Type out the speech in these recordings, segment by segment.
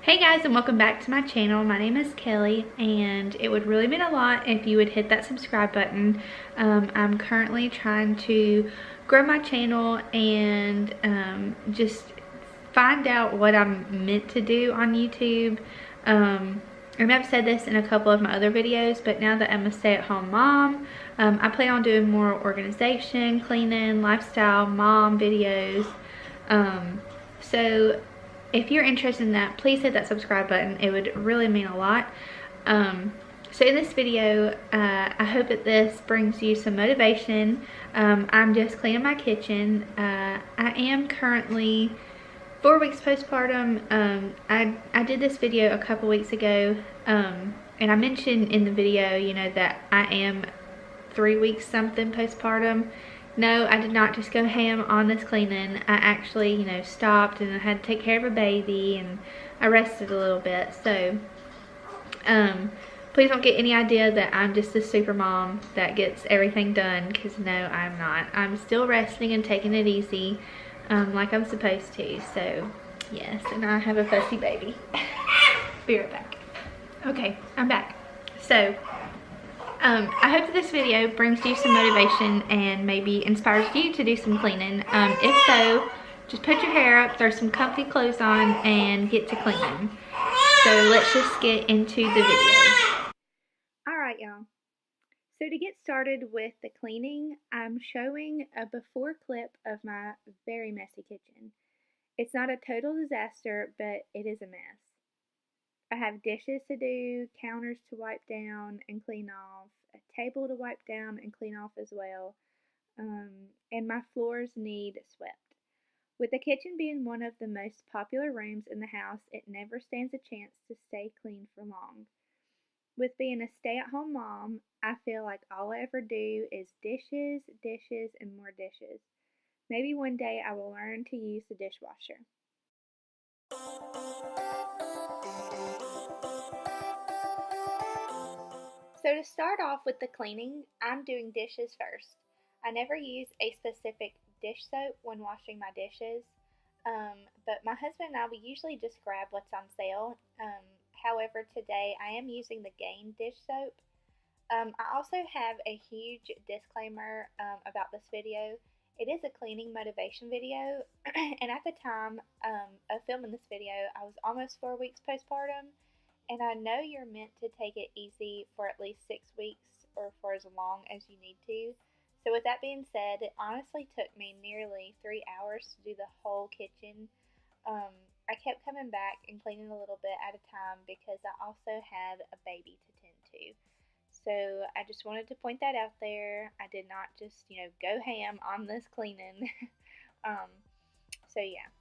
Hey guys, and welcome back to my channel. My name is Kelly, and it would really mean a lot if you would hit that subscribe button. I'm currently trying to grow my channel and just find out what I'm meant to do on YouTube. And I've said this in a couple of my other videos, but now that I'm a stay-at-home mom, I plan on doing more organization, cleaning, lifestyle, mom videos. So if you're interested in that, please hit that subscribe button. It would really mean a lot. So in this video, I hope that this brings you some motivation. I'm just cleaning my kitchen. I am currently 4 weeks postpartum. I did this video a couple weeks ago, and I mentioned in the video, that I am 3 weeks something postpartum. No, I did not just go ham on this cleaning. I actually, stopped, and I had to take care of a baby, and I rested a little bit. So, please don't get any idea that I'm just a super mom that gets everything done, because no, I'm not. I'm still resting and taking it easy, like I'm supposed to. So, yes, and I have a fussy baby. Be right back. Okay, I'm back. So, I hope that this video brings you some motivation and maybe inspires you to do some cleaning. If so, just put your hair up, throw some comfy clothes on, and get to cleaning. So let's just get into the video. Alright, y'all. So to get started with the cleaning, I'm showing a before clip of my very messy kitchen. It's not a total disaster, but it is a mess. I have dishes to do, counters to wipe down and clean off, a table to wipe down and clean off as well, and my floors need swept. With the kitchen being one of the most popular rooms in the house, it never stands a chance to stay clean for long. With being a stay-at-home mom, I feel like all I ever do is dishes, dishes, and more dishes. Maybe one day I will learn to use the dishwasher. So to start off with the cleaning, I'm doing dishes first. I never use a specific dish soap when washing my dishes, but my husband and I, we usually just grab what's on sale. However, today I am using the Gain dish soap. I also have a huge disclaimer about this video. It is a cleaning motivation video, and at the time of filming this video, I was almost 4 weeks postpartum. And I know you're meant to take it easy for at least 6 weeks or for as long as you need to. So with that being said, it honestly took me nearly 3 hours to do the whole kitchen. I kept coming back and cleaning a little bit at a time because I also had a baby to tend to. So I just wanted to point that out there. I did not just, go ham on this cleaning. So yeah.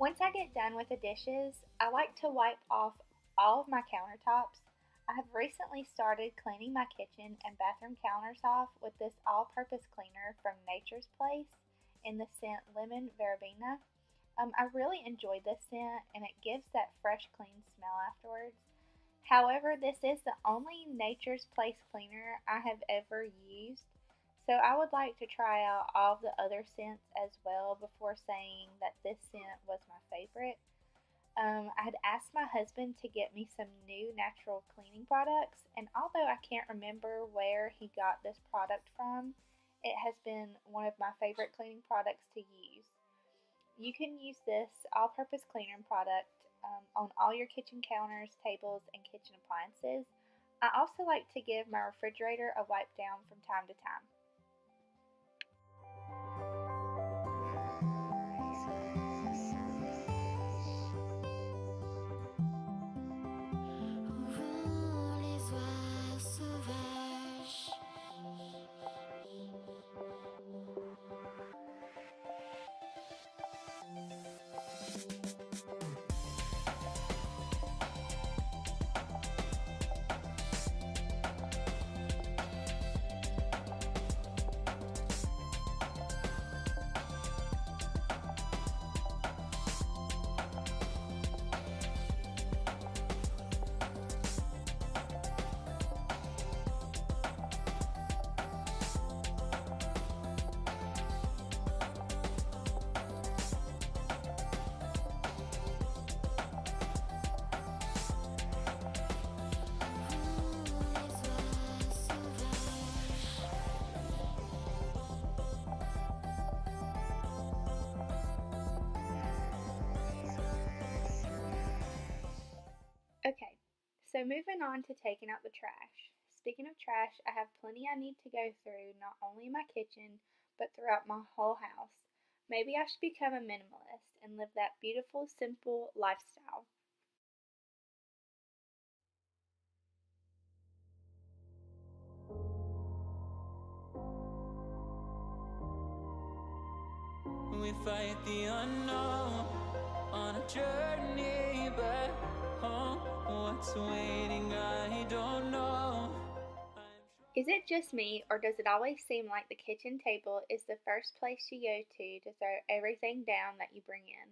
Once I get done with the dishes, I like to wipe off all of my countertops. I have recently started cleaning my kitchen and bathroom counters off with this all-purpose cleaner from Nature's Place in the scent Lemon Verbena. I really enjoy this scent and it gives that fresh, clean smell afterwards. However, this is the only Nature's Place cleaner I have ever used, so I would like to try out all of the other scents as well before saying that this scent was my favorite. I had asked my husband to get me some new natural cleaning products, and although I can't remember where he got this product from, it has been one of my favorite cleaning products to use. You can use this all-purpose cleaner product on all your kitchen counters, tables, and kitchen appliances. I also like to give my refrigerator a wipe down from time to time. Okay, so moving on to taking out the trash. Speaking of trash, I have plenty I need to go through, not only in my kitchen, but throughout my whole house. Maybe I should become a minimalist and live that beautiful, simple lifestyle. We fight the unknown on a journey back home. What's waiting, I don't know. Is it just me, or does it always seem like the kitchen table is the first place you go to throw everything down that you bring in?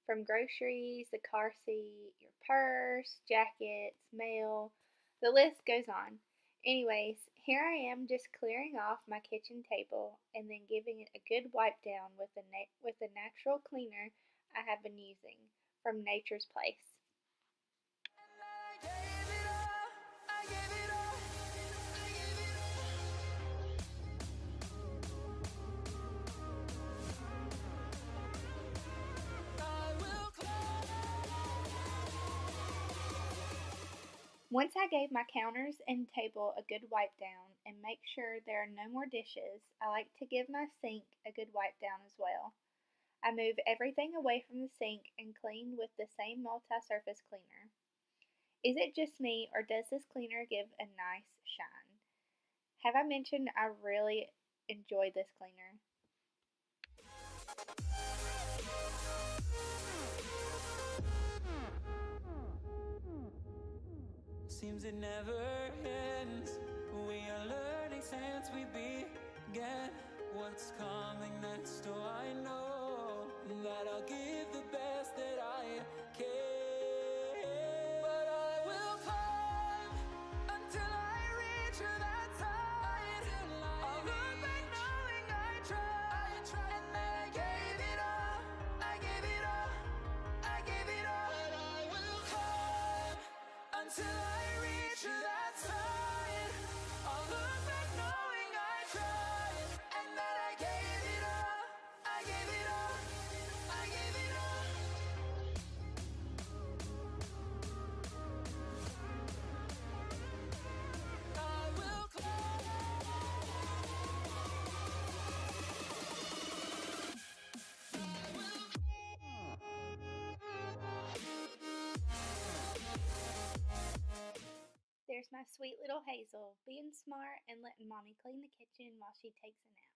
From groceries, the car seat, your purse, jackets, mail, the list goes on. Anyways, here I am just clearing off my kitchen table and then giving it a good wipe down with the natural cleaner I have been using from Nature's Place. Once I gave my counters and table a good wipe down and make sure there are no more dishes, I like to give my sink a good wipe down as well. I move everything away from the sink and clean with the same multi-surface cleaner. Is it just me, or does this cleaner give a nice shine? Have I mentioned I really enjoy this cleaner. Seems it never ends. We are learning since we began. What's coming next? Oh, I know that I'll give the best that I can. But I will climb until I reach that side. I'll look back knowing I tried, and then I gave it all. I gave it all. I gave it all. But I will climb until I reach that side. I'll look back knowing I tried, and that I gave it all. I gave it all. I gave it all. I will climb. There's my sweet little Hazel, being smart and letting Mommy clean the kitchen while she takes a nap.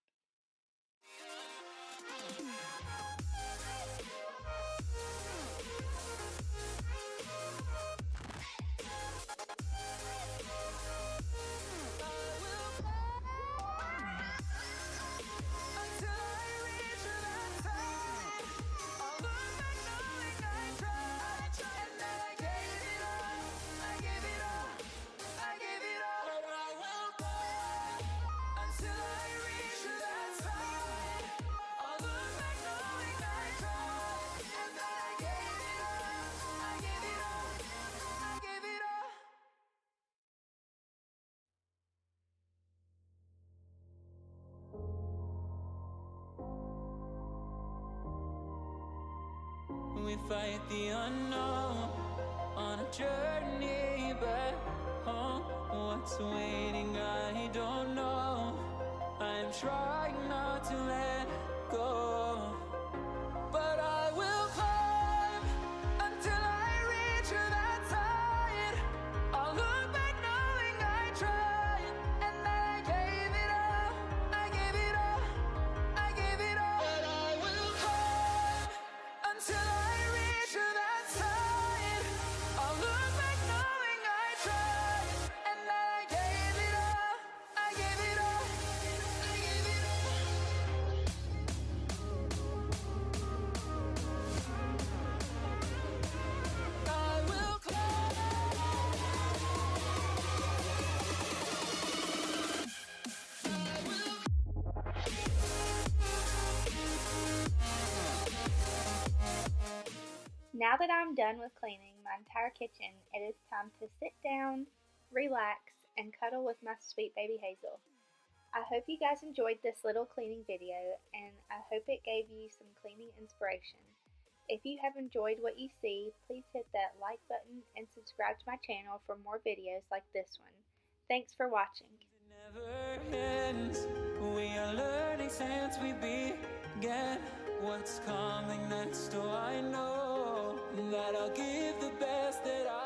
We fight the unknown on a journey back home. What's waiting, I don't know. I'm trying not to let go, but I will climb until I reach that side. I'll look back knowing I tried, and that I gave it all. I gave it all. I gave it all. But I will climb until I reach that side. I'll look back knowing I tried, and that I gave it all. I gave it all. I gave it all. I will climb. I will. Now that I'm done with cleaning my entire kitchen, it is time to sit down, relax, and cuddle with my sweet baby Hazel. I hope you guys enjoyed this little cleaning video, and I hope it gave you some cleaning inspiration. If you have enjoyed what you see, please hit that like button and subscribe to my channel for more videos like this one. Thanks for watching. It never ends. We are learning since we began. What's coming next? Oh, I know that I'll give the best that I